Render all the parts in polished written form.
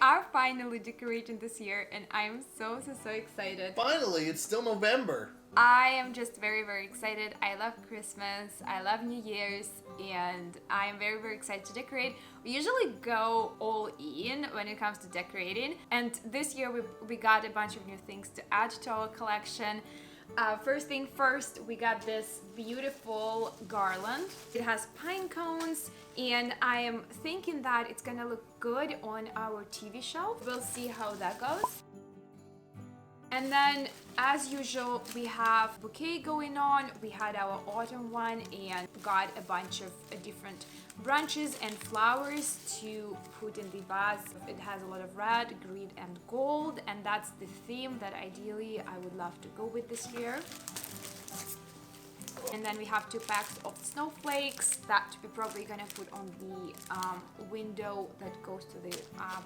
are finally decorating this year, and I'm so excited. Finally, it's still November. I am just very excited. I love Christmas, I love New Year's, and I am very excited to decorate. We usually go all in when it comes to decorating, and this year we got a bunch of new things to add to our collection. First thing first, we got this beautiful garland. It has pine cones, and I am thinking that it's gonna look good on our TV shelf. We'll see how that goes. And then, as usual, we have bouquet going on. We had our autumn one and got a bunch of different branches and flowers to put in the vase. It has a lot of red, green, and gold, and that's the theme that ideally I would love to go with this year. And then we have 2 packs of snowflakes that we're probably gonna put on the window that goes to the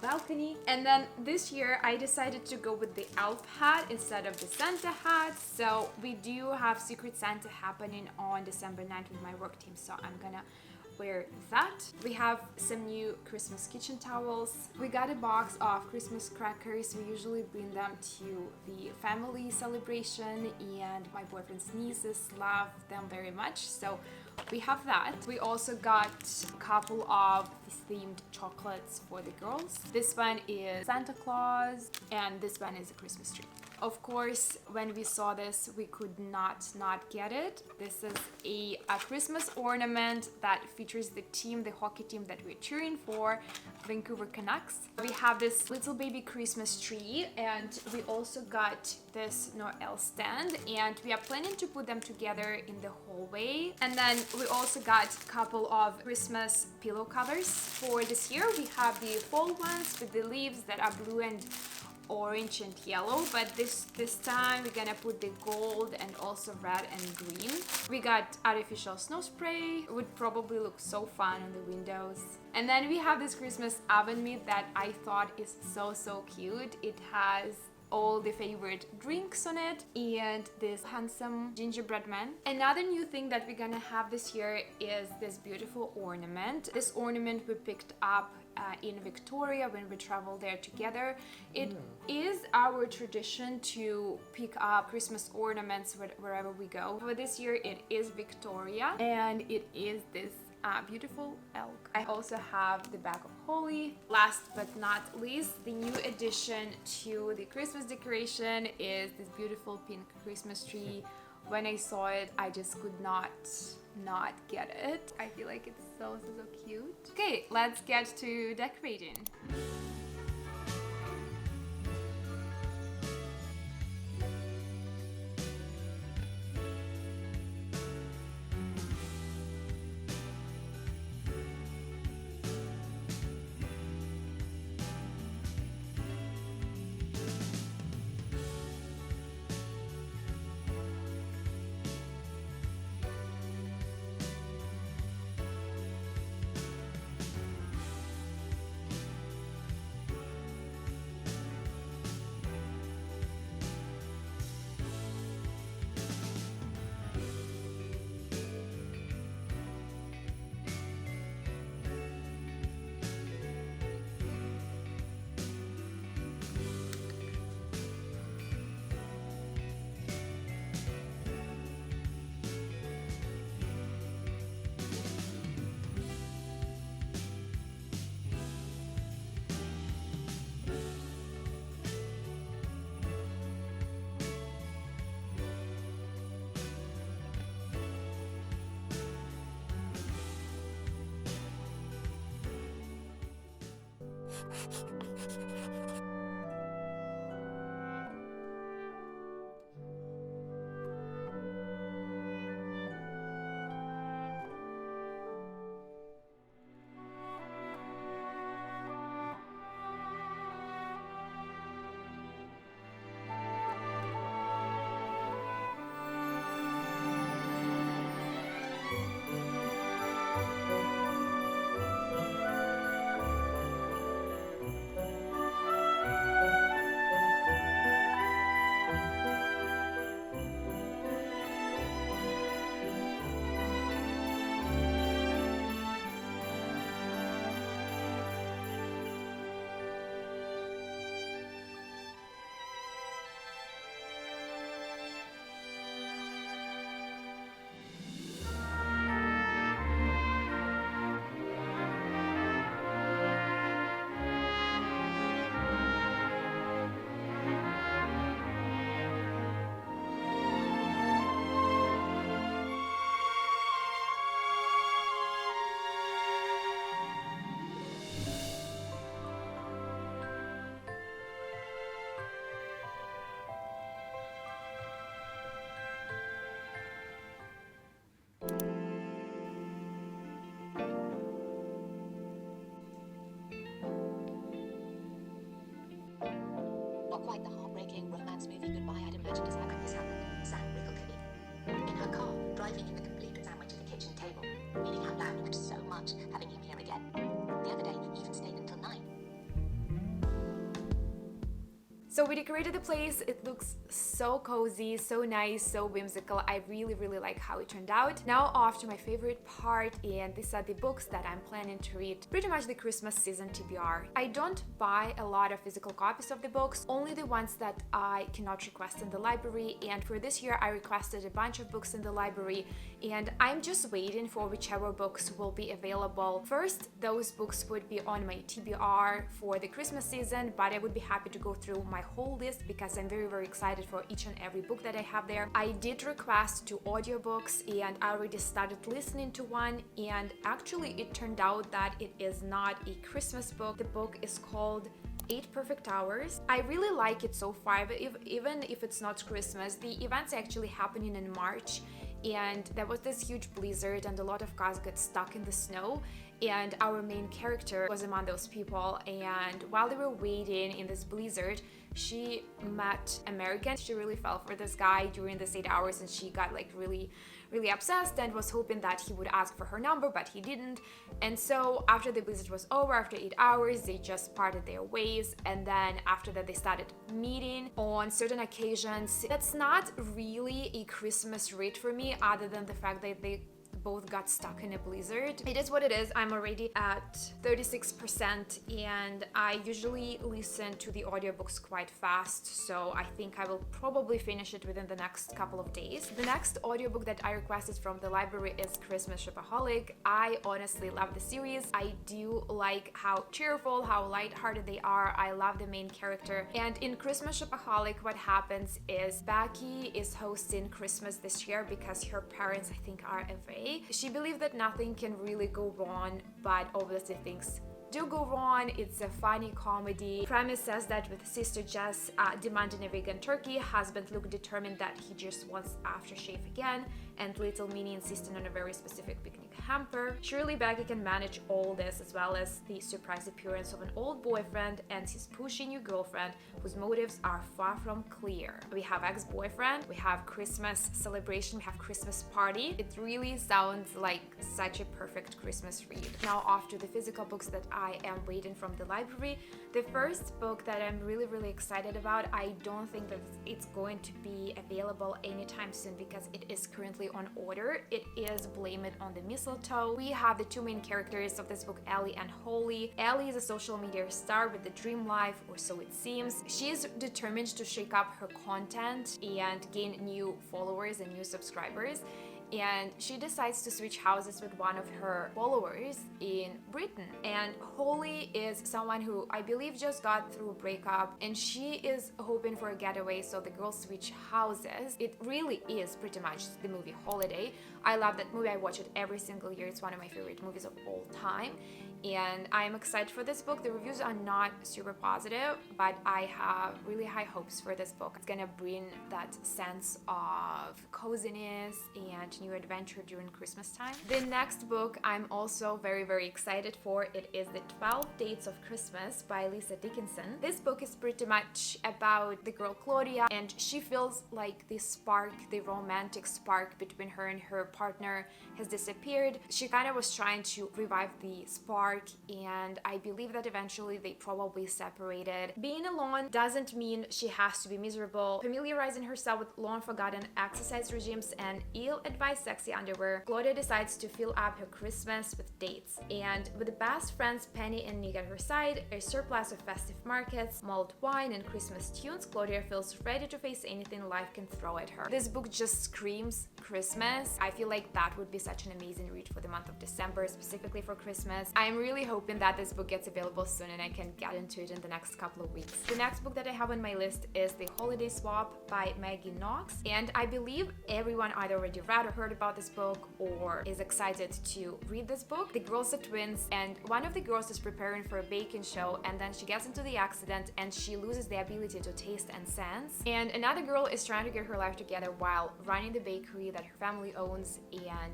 balcony. And then this year I decided to go with the elf hat instead of the Santa hat. So we do have Secret Santa happening on December 9th with my work team, so I'm gonna wear that. We have some new Christmas kitchen towels. We got a box of Christmas crackers. We usually bring them to the family celebration, and my boyfriend's nieces love them very much, so we have that. We also got a couple of themed chocolates for the girls. This one is Santa Claus, and this one is a Christmas tree. Of course, when we saw this, we could not get it. This is a Christmas ornament that features the team, the hockey team that we're cheering for, Vancouver Canucks. We have this little baby Christmas tree, and we also got this Noel stand, and we are planning to put them together in the hallway. And then we also got a couple of Christmas pillow covers. For this year, we have the fall ones with the leaves that are blue and orange and yellow, but this time we're gonna put the gold and also red and green. We got artificial snow spray. It would probably look so fun on the windows. And then we have this Christmas oven mitt that I thought is so cute. It has all the favorite drinks on it and this handsome gingerbread man. Another new thing that we're gonna have this year is this beautiful ornament. This ornament we picked up in Victoria when we traveled there together. It is our tradition to pick up Christmas ornaments wherever we go. For this year it is Victoria, and it is this beautiful elk. I also have the bag of holly. Last but not least, the new addition to the Christmas decoration is this beautiful pink Christmas tree. When I saw it, I just could not get it. I feel like it's so cute. Okay, let's get to decorating. imagine just how quick this happened. Sam wriggled Libby. In her car, driving in the complete sandwich at the kitchen table, reading out loud meant so much having him here again. The other day, he even stayed until 9. So we decorated the place. It looks so cozy, so nice, so whimsical. I really like how it turned out. Now off to my favorite part, and these are the books that I'm planning to read pretty much the Christmas season TBR. I don't buy a lot of physical copies of the books, only the ones that I cannot request in the library, and for this year I requested a bunch of books in the library, and I'm just waiting for whichever books will be available. First, those books would be on my TBR for the Christmas season, but I would be happy to go through my whole list because I'm very excited for each and every book that I have there. I did request 2 audiobooks and I already started listening to one, and actually it turned out that it is not a Christmas book. The book is called 8 Perfect Hours. I really like it so far, but even if it's not Christmas. The events are actually happening in March, and there was this huge blizzard and a lot of cars got stuck in the snow, and our main character was among those people, and while they were waiting in this blizzard, she met American. She really fell for this guy during this 8 hours, and she got like really obsessed and was hoping that he would ask for her number, but he didn't. And so after the blizzard was over, after 8 hours, they just parted their ways, and then after that they started meeting on certain occasions. That's not really a Christmas read for me, other than the fact that they both got stuck in a blizzard. It is what it is. I'm already at 36%, and I usually listen to the audiobooks quite fast, so I think I will probably finish it within the next couple of days. The next audiobook that I requested from the library is Christmas Shopaholic. I honestly love the series. I do like how cheerful, how lighthearted they are. I love the main character. And in Christmas Shopaholic, what happens is Becky is hosting Christmas this year because her parents, I think, are away. She believed that nothing can really go wrong, but obviously things do go wrong. It's a funny comedy. Premise says that with sister Jess demanding a vegan turkey, husband Luke determined that he just wants aftershave again, and little Minnie insisting on a very specific picnic hamper. Surely Becky can manage all this, as well as the surprise appearance of an old boyfriend and his pushy new girlfriend whose motives are far from clear. We have ex-boyfriend, we have Christmas celebration, we have Christmas party. It really sounds like such a perfect Christmas read. Now off to the physical books that I am waiting from the library. The first book that I'm really excited about, I don't think that it's going to be available anytime soon because it is currently on order. It is Blame It on the Mistletoe. We have the 2 main characters of this book, Ellie and Holly. Ellie is a social media star with the dream life, or so it seems. She is determined to shake up her content and gain new followers and new subscribers, and she decides to switch houses with one of her followers in Britain. And Holly is someone who I believe just got through a breakup, and she is hoping for a getaway, so the girls switch houses. It really is pretty much the movie Holiday. I love that movie. I watch it every single year. It's one of my favorite movies of all time, and I'm excited for this book. The reviews are not super positive, but I have really high hopes for this book. It's gonna bring that sense of coziness and new adventure during Christmas time. The next book I'm also very excited for. It is The 12 Dates of Christmas by Lisa Dickinson. This book is pretty much about the girl Claudia, and she feels like the spark, the romantic spark between her and her partner has disappeared. She kind of was trying to revive the spark, and I believe that eventually they probably separated. Being alone doesn't mean she has to be miserable. Familiarizing herself with long-forgotten exercise regimes and ill-advised sexy underwear, Claudia decides to fill up her Christmas with dates. And with the best friends Penny and Nick at her side, a surplus of festive markets, mulled wine, and Christmas tunes, Claudia feels ready to face anything life can throw at her. This book just screams Christmas. I feel like that would be such an amazing read for the month of December, specifically for Christmas. I'm really hoping that this book gets available soon and I can get into it in the next couple of weeks. The next book that I have on my list is The Holiday Swap by Maggie Knox, and I believe everyone either already read or heard about this book or is excited to read this book. The girls are twins, and one of the girls is preparing for a baking show, and then she gets into the accident and she loses the ability to taste and sense. And another girl is trying to get her life together while running the bakery that her family owns and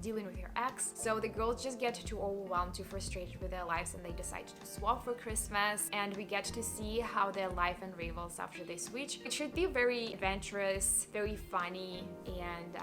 dealing with her ex. So the girls just get too overwhelmed, too frustrated frustrated with their lives and they decide to swap for Christmas, and we get to see how their life unravels after they switch. It should be very adventurous, very funny, and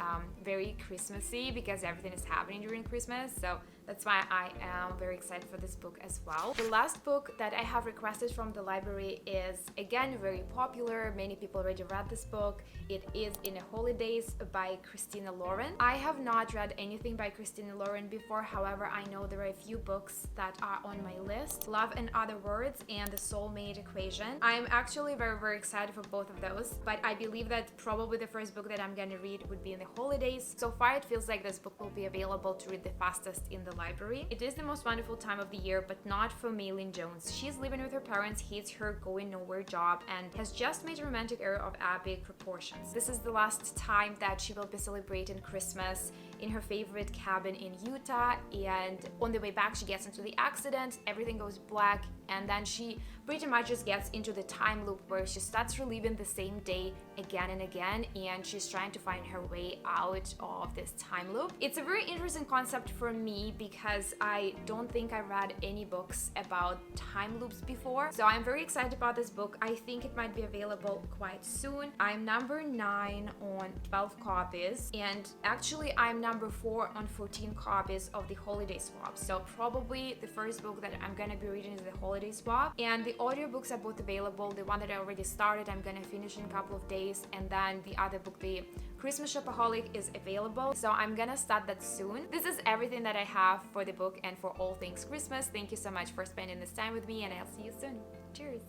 very Christmassy because everything is happening during Christmas. So that's why I am very excited for this book as well. The last book that I have requested from the library is again very popular. Many people already read this book. It is In the Holidays by Christina Lauren. I have not read anything by Christina Lauren before. However, I know there are a few books that are on my list: Love and Other Words and The Soulmate Equation. I'm actually very excited for both of those, but I believe that probably the first book that I'm gonna read would be In the Holidays. So far it feels like this book will be available to read the fastest in the library. It is the most wonderful time of the year, but not for Maylin Jones. She's living with her parents, hates her going nowhere job, and has just made a romantic error of epic proportions. This is the last time that she will be celebrating Christmas in her favorite cabin in Utah, and on the way back she gets into the accident, everything goes black, and then she pretty much just gets into the time loop where she starts reliving the same day again and again, and she's trying to find her way out of this time loop. It's a very interesting concept for me because I don't think I read any books about time loops before, so I'm very excited about this book. I think it might be available quite soon. I'm number 9 on 12 copies, and actually I'm number 4 on 14 copies of The Holiday Swap. So probably the first book that I'm gonna be reading is The Holiday Swap, and the audiobooks are both available. The one that I already started I'm gonna finish in a couple of days, and then the other book, the Christmas Shopaholic, is available, so I'm gonna start that soon. This is everything that I have for the book and for all things Christmas. Thank you so much for spending this time with me, and I'll see you soon. Cheers!